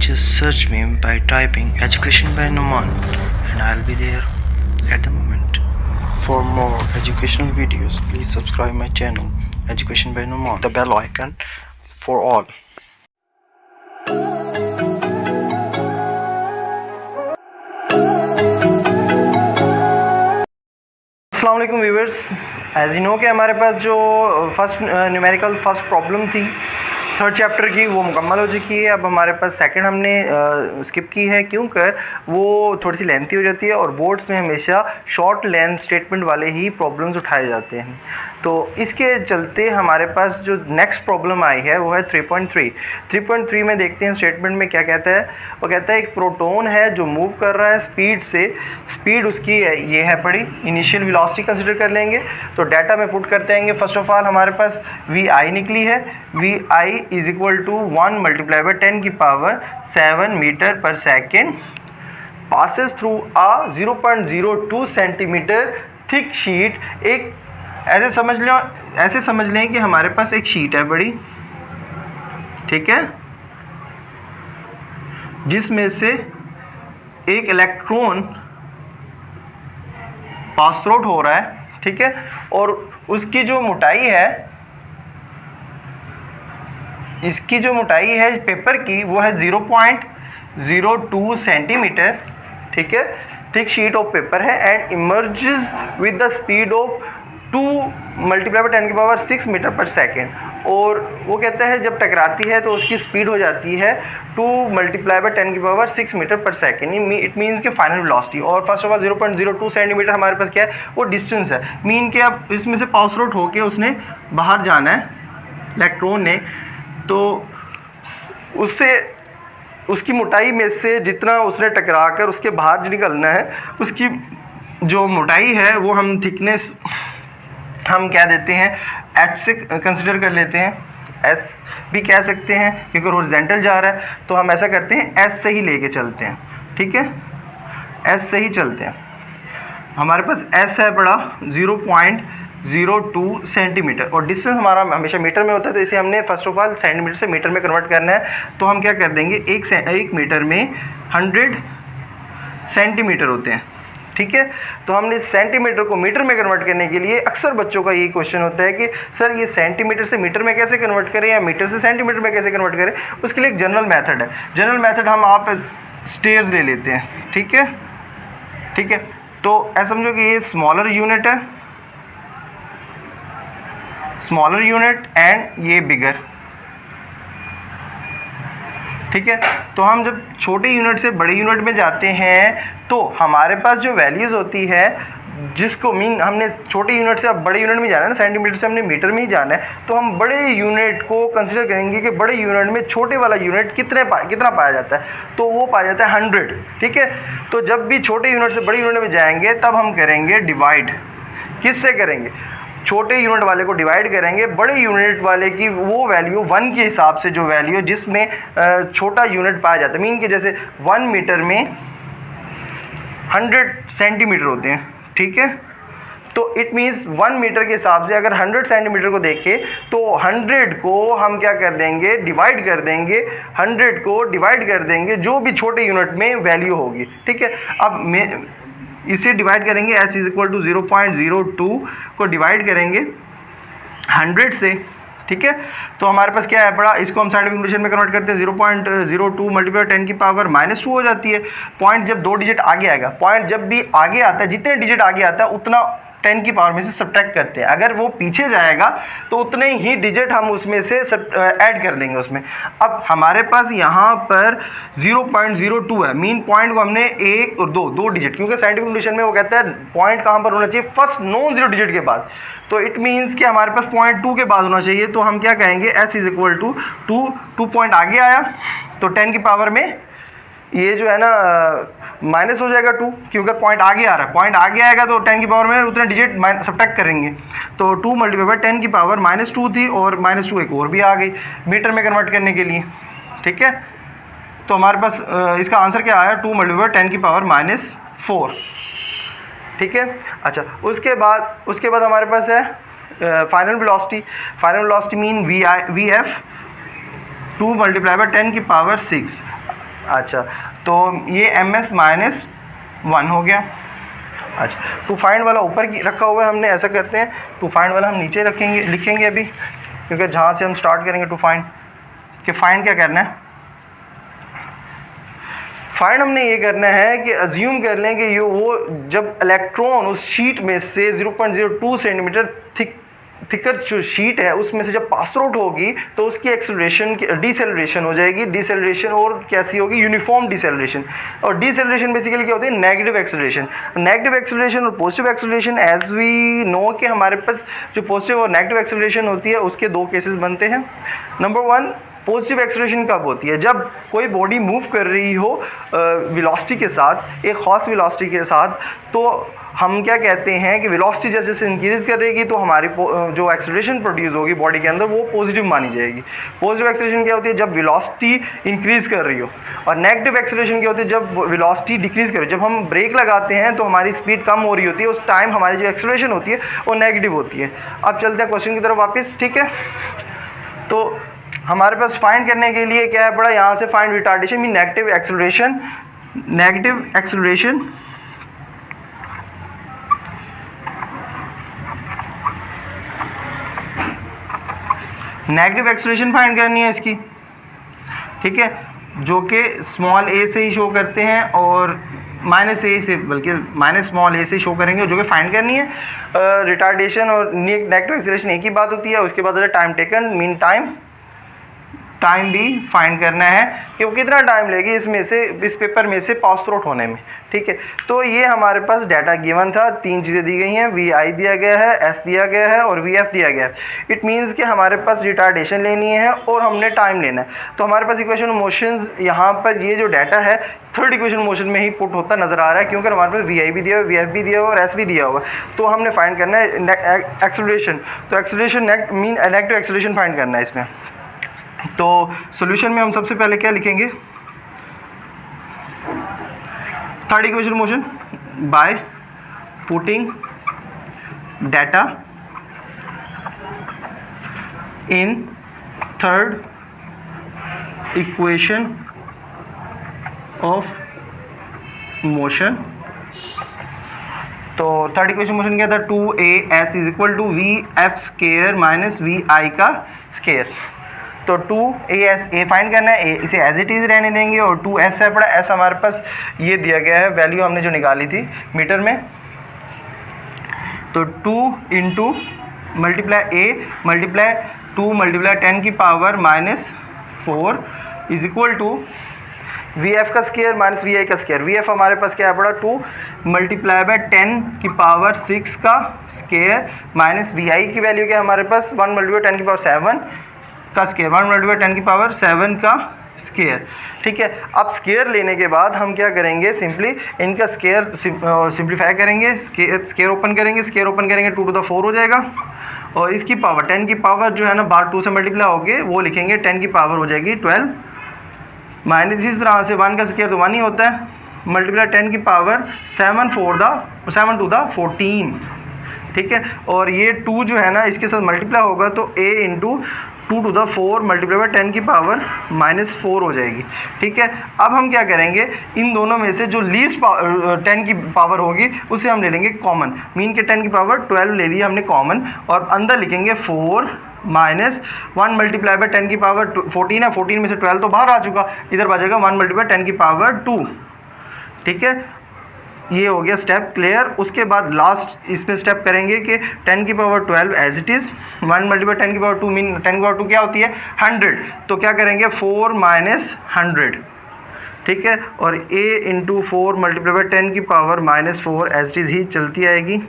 Just search me by typing Education by Numan and I'll be there at the moment. For more educational videos, please subscribe my channel Education by Numan, the bell icon for all. अस्सलाम वालेकुम viewers, as you know कि हमारे पास जो first numerical first problem थी third chapter की वो मुकम्मल हो चुकी है। अब हमारे पास सेकंड हमने स्किप की है क्योंकि वो थोड़ी सी लेंथी हो जाती है और बोर्ड्स में हमेशा शॉर्ट लेंथ स्टेटमेंट वाले ही प्रॉब्लम्स उठाए जाते हैं। तो इसके चलते हमारे पास जो नेक्स्ट प्रॉब्लम आई है वो है 3.3 में देखते हैं स्टेटमेंट में क्या कहता है। वो कहता है एक प्रोटॉन है जो मूव कर रहा है स्पीड से, स्पीड उसकी ये है पड़ी, इनिशियल वेलोसिटी कंसिडर कर लेंगे। तो डाटा में पुट करते हैं। फर्स्ट ऑफ ऑल हमारे पास वी आई निकली है, V I is equal to 1 multiply by 10 की पावर 7 मीटर पर second passes through a 0.02 centimetre thick sheet. एक ऐसे समझ लें कि हमारे पास एक शीट है बड़ी, ठीक है, जिसमें से एक इलेक्ट्रॉन पास थ्रू हो रहा है, ठीक है, और उसकी जो मोटाई है, इसकी जो मोटाई है पेपर की वो है 0.02 सेंटीमीटर, ठीक है, थिक शीट ऑफ पेपर है and emerges with the speed of 2 multiply by 10 की पावर 6 मीटर पर सेकेंड। और वो कहता है जब टकराती है तो उसकी स्पीड हो जाती है 2 मल्टीप्लाई बाई 10 की पावर 6 मीटर पर सेकेंड। इट मीन्स कि फाइनल वेलोसिटी। और फर्स्ट ऑफ ऑल 0.02 सेंटीमीटर हमारे पास क्या है, वो डिस्टेंस है। मीन के अब इसमें से पास आउट होके उसने बाहर जाना है इलेक्ट्रॉन ने, तो उससे उसकी मोटाई में से जितना उसने टकरा कर उसके बाहर निकलना है, उसकी जो मोटाई है वो हम थिकनेस हम क्या देते हैं, एच से कंसिडर कर लेते हैं, एस भी कह सकते हैं क्योंकि हॉरिजॉन्टल जा रहा है। तो हम ऐसा करते हैं एस से ही लेके चलते हैं, ठीक है, एस से ही चलते हैं। हमारे पास एस है बड़ा 0.02 सेंटीमीटर और डिस्टेंस हमारा हमेशा मीटर में होता है, तो इसे हमने फर्स्ट ऑफ ऑल सेंटीमीटर से मीटर में कन्वर्ट करना है। तो हम क्या कर देंगे, एक मीटर में 100 सेंटीमीटर होते हैं, ठीक है। तो हमने सेंटीमीटर को मीटर में कन्वर्ट करने के लिए अक्सर बच्चों का ये क्वेश्चन होता है कि सर ये सेंटीमीटर से मीटर में कैसे कन्वर्ट करें या मीटर से सेंटीमीटर में कैसे कन्वर्ट करें। उसके लिए एक जनरल मेथड है। जनरल मेथड हम आप स्टेयर्स ले लेते हैं, ठीक है, ठीक है। तो ऐसा समझो कि ये स्मॉलर यूनिट है, स्मॉलर यूनिट एंड ये बिगर, ठीक है। तो हम जब छोटे यूनिट से बड़े यूनिट में जाते हैं तो हमारे पास जो वैल्यूज़ होती है, जिसको मीन हमने छोटे यूनिट से अब बड़े यूनिट में जाना है ना, सेंटीमीटर से हमने मीटर में ही जाना है, तो हम बड़े यूनिट को कंसिडर करेंगे कि बड़े यूनिट में छोटे वाला यूनिट कितना पाया जाता है, तो वो पाया जाता है 100, ठीक है। तो जब भी छोटे यूनिट से बड़े यूनिट में जाएंगे तब हम करेंगे डिवाइड। किससे करेंगे, छोटे यूनिट वाले को डिवाइड करेंगे बड़े यूनिट वाले की वो वैल्यू 1 के हिसाब से, जो वैल्यू जिसमें छोटा यूनिट पाया जाता है। मीन कि जैसे 1 मीटर में 100 सेंटीमीटर होते हैं, ठीक है। तो इट मीन्स 1 मीटर के हिसाब से अगर 100 सेंटीमीटर को देखें तो 100 को हम क्या कर देंगे, डिवाइड कर देंगे, 100 को डिवाइड कर देंगे जो भी छोटे यूनिट में वैल्यू होगी, ठीक है। अब इसे डिवाइड करेंगे, s इज इक्वल टू 0.02 को डिवाइड करेंगे 100 से, ठीक है। तो हमारे पास क्या है पड़ा, इसको हम साइंटिफिक नोटेशन में कन्वर्ट करते हैं, 0.02 मल्टीप्लाई 10 की पावर -2 हो जाती है। पॉइंट जब 2 डिजिट आगे आएगा, पॉइंट जब भी आगे आता है, जितने डिजिट आगे आता है उतना 10 की पावर में से सब्ट्रैक्ट करते हैं। अगर वो पीछे जाएगा तो उतने ही डिजिट हम उसमें से ऐड कर देंगे उसमें। अब हमारे पास यहाँ पर 0.02 है, मीन पॉइंट को हमने 1 और 2 डिजिट, क्योंकि साइंटिफिक नोटेशन में वो कहता है पॉइंट कहाँ पर होना चाहिए, फर्स्ट नॉन जीरो डिजिट के बाद। तो इट मीन्स कि हमारे पास 0.2 के बाद होना चाहिए। तो हम क्या कहेंगे, s is equal to 2 point आगे आया तो 10 की पावर में ये जो है ना माइनस हो जाएगा 2, क्योंकि पॉइंट आगे आ रहा है, पॉइंट आगे आएगा तो 10 की पावर में उतने डिजिट सब्ट्रैक्ट करेंगे। तो 2 मल्टीप्लाई बाई 10 की पावर -2 थी और -2 एक और भी आ गई मीटर में कन्वर्ट करने के लिए, ठीक है। तो हमारे पास इसका आंसर क्या आया, 2 मल्टीप्लाई बाई 10 की पावर -4, ठीक है। अच्छा, उसके बाद हमारे पास है final velocity. Final velocity mean V F 2 multiply by 10 की पावर 6। अच्छा, तो ये ms माइनस 1 हो गया। अच्छा, टू फाइंड वाला ऊपर की रखा हुआ है, हमने ऐसा करते हैं टू फाइंड वाला हम नीचे रखेंगे, लिखेंगे अभी, क्योंकि जहाँ से हम स्टार्ट करेंगे टू फाइंड, कि फाइंड क्या करना है, फाइंड हमने ये करना है कि अज्यूम कर लें कि ये वो जब इलेक्ट्रॉन उस शीट में से 0.02 सेंटीमीटर थिकर जो शीट है उसमें से जब पास आउट होगी तो उसकी एक्सेलरेशन डिसेलरेशन हो जाएगी। डिसेलरेशन और कैसी होगी, यूनिफॉर्म डिसेलरेशन। और डिसेलरेशन बेसिकली क्या होती है, नेगेटिव एक्सेलरेशन। नेगेटिव एक्सेलरेशन और positive acceleration as we know कि हमारे पास जो पॉजिटिव और नेगेटिव एक्सेलरेशन होती है उसके दो केसेस बनते हैं। नंबर वन, पॉजिटिव एक्सेलरेशन कब होती है, जब कोई बॉडी मूव कर रही हो वेलोसिटी के साथ, एक खास वेलोसिटी के साथ, तो हम क्या कहते हैं कि वेलोसिटी जैसे जैसे इंक्रीज करेगी तो हमारी जो एक्सेलरेशन प्रोड्यूस होगी बॉडी के अंदर वो पॉजिटिव मानी जाएगी। पॉजिटिव एक्सेलरेशन क्या होती है, जब वेलोसिटी इंक्रीज कर रही हो। और नेगेटिव एक्सेलरेशन क्या होती है, जब वेलोसिटी डिक्रीज कर रही हो। जब हम ब्रेक लगाते हैं तो हमारी स्पीड कम हो रही होती है, उस टाइम हमारी जो एक्सेलरेशन होती है वो नेगेटिव होती है। अब चलते हैं क्वेश्चन की तरफ वापस, ठीक है। तो हमारे पास फाइंड करने के लिए क्या है पड़ा, यहाँ से find retardation mean negative acceleration. Negative acceleration negative acceleration find करनी है इसकी, ठीक है, जो कि स्मॉल ए से ही शो करते हैं और माइनस ए से, बल्कि माइनस स्मॉल ए से शो करेंगे, जो कि फाइंड करनी है। रिटार्डेशन और नेगेटिव एक्सेलरेशन एक ही बात होती है। उसके बाद टाइम टेकन मीन टाइम भी फाइंड करना है कि वो कितना टाइम लेगी इसमें से, इस पेपर में से पास आउट होने में, ठीक है। तो ये हमारे पास डाटा गिवन था, तीन चीज़ें दी गई हैं, वी आई दिया गया है, एस दिया गया है और वी एफ दिया गया है। इट मीन्स कि हमारे पास रिटार्डेशन लेनी है और हमने टाइम लेना है। तो हमारे पास इक्वेशन मोशन, यहाँ पर ये जो डाटा है थर्ड इक्वेशन मोशन में ही पुट होता नजर आ रहा है, क्योंकि हमारे पास वी आई भी दिया हुआ, वी एफ भी दिया हुआ और एस भी दिया हुआ। तो हमने फाइंड करना है एक्सेलरेशन। तो acceleration mean negative acceleration find करना है इसमें। तो सॉल्यूशन में हम सबसे पहले क्या लिखेंगे, third equation motion by putting data in third equation of motion. तो थर्ड इक्वेशन मोशन क्या था, 2as is equal to we f square minus we आई का स्केयर। तो 2as ए फाइंड करना है, इसे एज इट इज रहने देंगे और 2s है पड़ा, s हमारे पास ये दिया गया है, वैल्यू हमने जो निकाली थी मीटर में। तो 2 into multiply A multiply 2 multiply 10 की power minus 4 is equal to we F का स्केयर माइनस वी आई का स्केयर। वी एफ हमारे पास क्या है पड़ा, 2 मल्टीप्लाई बाय 10 की पावर 6 का स्केयर माइनस वी आई की वैल्यू क्या है हमारे पास 1 मल्टीप्लाई 10 की पावर 7 का स्केयर, 1 मल्टीप्लाई 10 की पावर 7 का स्केयर, ठीक है। अब स्केयर लेने के बाद हम क्या करेंगे, सिंपली इनका स्केयर सिंप्लीफाई करेंगे, स्केयर ओपन करेंगे, स्केयर ओपन करेंगे 2 to the 4 हो जाएगा और इसकी पावर 10 की पावर जो है ना बार 2 से मल्टीप्लाई होगी, वो लिखेंगे 10 की पावर हो जाएगी 12 माइनस इस तरह से 1 का स्केयर तो 1 ही होता है, मल्टीप्लाई 10 की पावर 7 to the 14, ठीक है। और ये 2 जो है ना इसके साथ मल्टीप्लाई होगा तो a into 2 to the 4 multiply by 10 की पावर -4 हो जाएगी, ठीक है। अब हम क्या करेंगे, इन दोनों में से जो लीस्ट 10 की पावर होगी उसे हम ले लेंगे कॉमन, मीन के 10 की पावर 12 ले लिया हमने कॉमन और अंदर लिखेंगे 4 माइनस 1 मल्टीप्लाई बाय 10 की पावर 14 है, 14 में से 12 तो बाहर आ चुका, इधर बचेगा 1 मल्टीप्लाई 10 की पावर 2, ठीक है। ये हो गया स्टेप क्लियर। उसके बाद लास्ट इसमें स्टेप करेंगे कि 10 की power 12 as it is, 1 multiply 10 की पावर 2 मीन 10 की पावर 2 क्या होती है 100, तो क्या करेंगे 4 माइनस 100, ठीक है। और a इंटू 4 मल्टीप्लाई बाय 10 की पावर -4 एज इट इज़ ही चलती आएगी।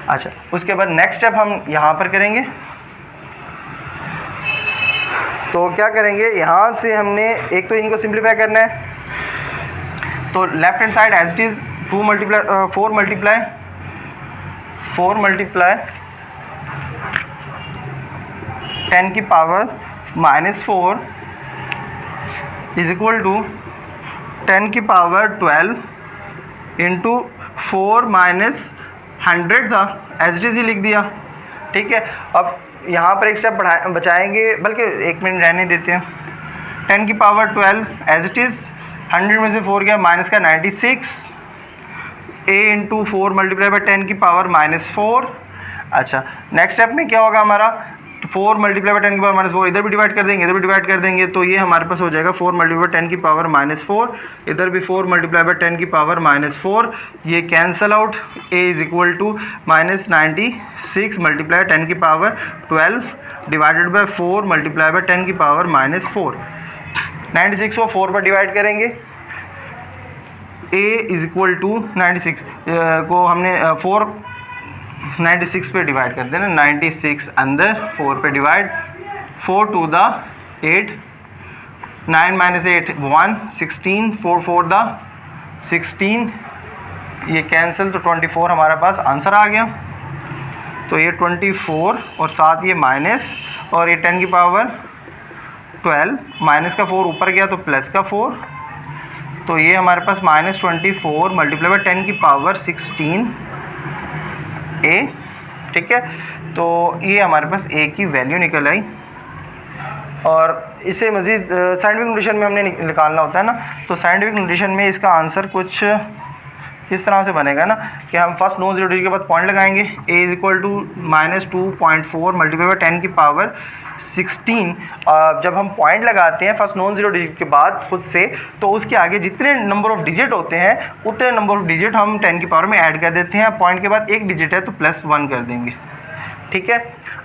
अच्छा, उसके बाद नेक्स्ट स्टेप हम यहाँ पर करेंगे। तो क्या करेंगे, यहाँ से हमने एक तो इनको सिंप्लीफाई करना है, तो left hand side as it is 4 multiply 10 की पावर -4 इज इक्वल टू 10 की पावर 12 इंटू 4 माइनस 100 था, एज इट इज ही लिख दिया, ठीक है। अब यहाँ पर एक स्टेप बचाएंगे, बल्कि 1 मिनट रहने देते हैं, 10 की पावर 12 एज इट इज़, 100 में से 4 गया माइनस का 96, a इंटू 4 मल्टीप्लाई बाई 10 की पावर -4। अच्छा, नेक्स्ट स्टेप में क्या होगा हमारा, 4 मल्टीप्लाई बाई 10 की पावर -4, इधर भी डिवाइड कर देंगे, इधर भी डिवाइड कर देंगे, तो ये हमारे पास हो जाएगा 4 मल्टीप्लाई बाई 10 की पावर -4, इधर भी 4 मल्टीप्लाई बाई 10 की पावर -4, ये cancel out, a is equal to -96 multiply 10 की power 12 divided by 4 multiply by 10 की पावर -4। 96 को 4 पर डिवाइड करेंगे, a इज इक्वल टू 96 को हमने 4 96 पे डिवाइड कर देना, 96 अंदर 4 पे डिवाइड, 4 टू द 8, 9 माइनस 8 1, 16, 4 4 द 16, ये कैंसिल, तो 24 हमारे पास आंसर आ गया। तो ये 24 और साथ ये माइनस, और ये 10 की पावर 12, माइनस का 4 ऊपर गया तो प्लस का 4, तो ये हमारे पास -24 मल्टीप्लाई बाई 10 की पावर 16 a, ठीक है। तो ये हमारे पास a की वैल्यू निकल आई। और इसे मज़ीद साइंटिफिक नोटेशन में हमने निकालना होता है ना, तो साइंटिफिक नोटेशन में इसका आंसर कुछ इस तरह से बनेगा ना कि हम फर्स्ट नॉन जीरो डिजिट के बाद पॉइंट लगाएंगे, a is equal to -2.4 multiply by 10 की पावर 16। जब हम पॉइंट लगाते हैं फर्स्ट नॉन जीरो डिजिट के बाद खुद से, तो उसके आगे जितने नंबर ऑफ डिजिट होते हैं उतने नंबर ऑफ डिजिट हम 10 की पावर में ऐड कर देते हैं। पॉइंट के बाद एक डिजिट है तो +1 कर देंगे, ठीक है।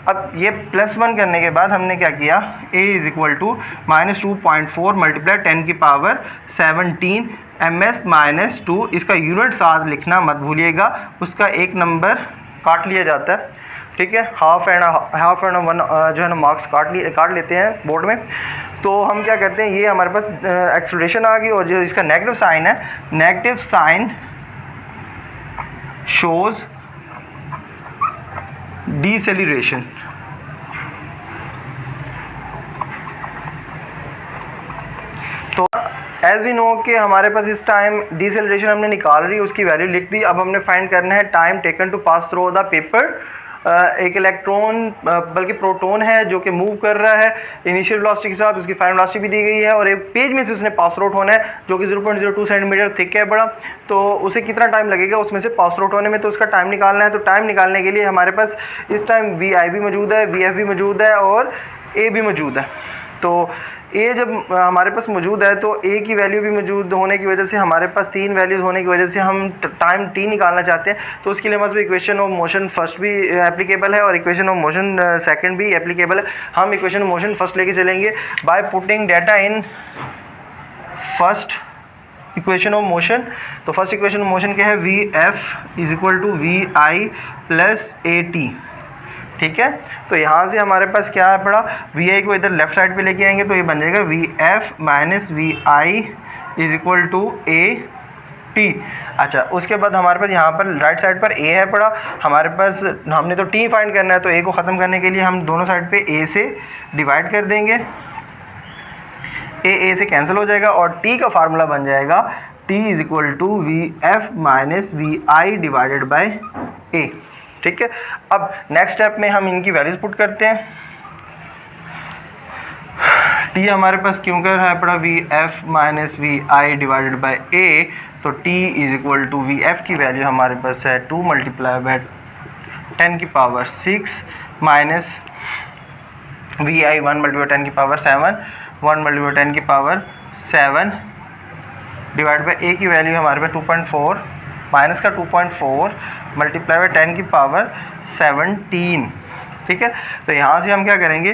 अब ये +1 करने के बाद हमने क्या किया, a is equal to -2.4 multiply 10 की पावर 17 ms-2, इसका यूनिट साथ लिखना मत भूलिएगा, उसका एक नंबर काट लिया जाता है, ठीक है। हाफ एंड वन जो है ना मार्क्स काट लेते हैं बोर्ड में। तो हम क्या करते हैं, ये हमारे पास एक्सेलरेशन आ गई, और जो इसका नेगेटिव साइन है, नेगेटिव साइन शोज डिसेलिरेशन। तो एज वी नो कि हमारे पास इस टाइम डिसेलिरेशन हमने निकाल रही है, उसकी वैल्यू लिख दी। अब हमने फाइंड करना है time taken to pass through the paper. एक इलेक्ट्रॉन बल्कि प्रोटॉन है जो कि मूव कर रहा है इनिशियल वेलोसिटी के साथ, उसकी फाइनल वेलोसिटी भी दी गई है, और एक पेज में से उसने पास आउट होना है जो कि 0.02 सेंटीमीटर थिक है बड़ा। तो उसे कितना टाइम लगेगा उसमें से पास आउट होने में, तो उसका टाइम निकालना है। तो टाइम निकालने के लिए हमारे पास इस टाइम VI भी मौजूद है, VF भी मौजूद है, और A भी मौजूद है। तो A जब हमारे पास मौजूद है तो A की वैल्यू भी मौजूद होने की वजह से हमारे पास 3 वैल्यूज़ होने की वजह से हम टाइम t निकालना चाहते हैं। तो उसके लिए हमारे पास इक्वेशन ऑफ मोशन फर्स्ट भी एप्लीकेबल है और इक्वेशन ऑफ मोशन सेकंड भी एप्लीकेबल है। हम इक्वेशन ऑफ मोशन फर्स्ट लेके चलेंगे by putting data in first equation of motion. तो फर्स्ट इक्वेशन ऑफ मोशन क्या है, VF is equal to VI plus AT, ठीक है। तो यहाँ से हमारे पास क्या है पड़ा, VI को इधर लेफ्ट साइड पे लेके आएंगे तो ये बन जाएगा VF minus VI is equal to AT। अच्छा, उसके बाद हमारे पास यहाँ पर राइट साइड पर A है पड़ा, हमारे पास हमने तो T फाइंड करना है, तो A को ख़त्म करने के लिए हम दोनों साइड पे A से डिवाइड कर देंगे, A से कैंसिल हो जाएगा और T का फार्मूला बन जाएगा T is equal to VF minus VI divided by A, ठीक है। अब नेक्स्ट स्टेप में हम इनकी वैल्यूज पुट करते हैं। T हमारे पास क्यों कर है पड़ा VF minus VI divided by A, तो T is equal to VF की वैल्यू हमारे पास है 2 मल्टीप्लाई बाई 10 की पावर 6 माइनस VI 1 मल्टीप्लाई 10 की पावर 7, 1 मल्टीप्लाई 10 की पावर 7 डिवाइड बाई A की वैल्यू हमारे पास 2.4 माइनस का 2.4 मल्टीप्लाई बाई 10 की पावर 17, ठीक है। तो यहाँ से हम क्या करेंगे,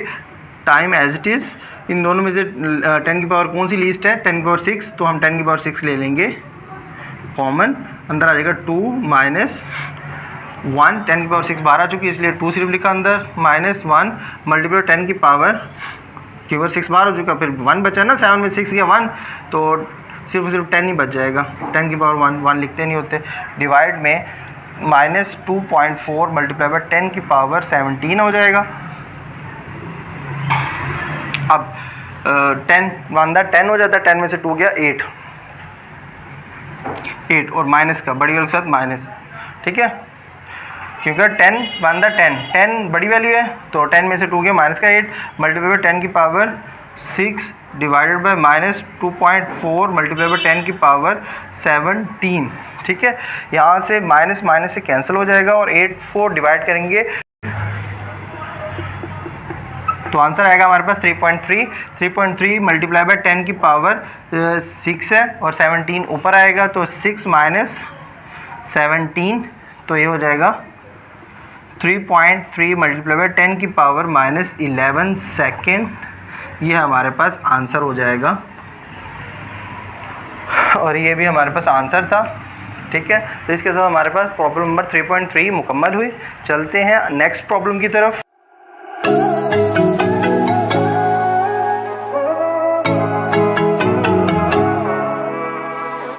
टाइम एज इट इज़, इन दोनों में से 10 की पावर कौन सी लीस्ट है, 10 की पावर 6, तो हम 10 की पावर 6 ले लेंगे कॉमन, अंदर आ जाएगा 2 माइनस 1, 10 की पावर 6 बाहर आ चुकी है इसलिए 2 सिर्फ लिखा अंदर, माइनस 1 मल्टीप्लाई 10 की पावर 6 बाहर हो चुका, फिर 1 बचा ना, 7 में 6 या 1, तो सिर्फ 10 ही बच जाएगा, 10 की पावर 1 लिखते नहीं होते, डिवाइड में माइनस 2.4 मल्टीप्लाई बाई 10 की पावर 17 हो जाएगा। अब 10 हो जाता है, 10 में से 2 गया 8 और माइनस का बड़ी वैल्यू के साथ माइनस, ठीक है, क्योंकि 10 बड़ी वैल्यू है, तो 10 में से 2 गया माइनस का 8 मल्टीप्लाई बाई 10 की power 6 divided by minus 2.4 multiply by 10 की पावर 17। ठीक है, यहाँ से माइनस माइनस से कैंसिल हो जाएगा और 8 को डिवाइड करेंगे तो आंसर आएगा हमारे पास 3.3 मल्टीप्लाई बाय 10 की पावर 6 है और 17 ऊपर आएगा तो 6 माइनस 17, तो ये हो जाएगा 3.3 मल्टीप्लाई बाय 10 की पावर माइनस 11 सेकेंड। ये हमारे पास आंसर हो जाएगा और ये भी हमारे पास आंसर था। ठीक है, तो इसके साथ हमारे पास प्रॉब्लम नंबर 3.3 मुकम्मल हुई। चलते हैं नेक्स्ट प्रॉब्लम की तरफ।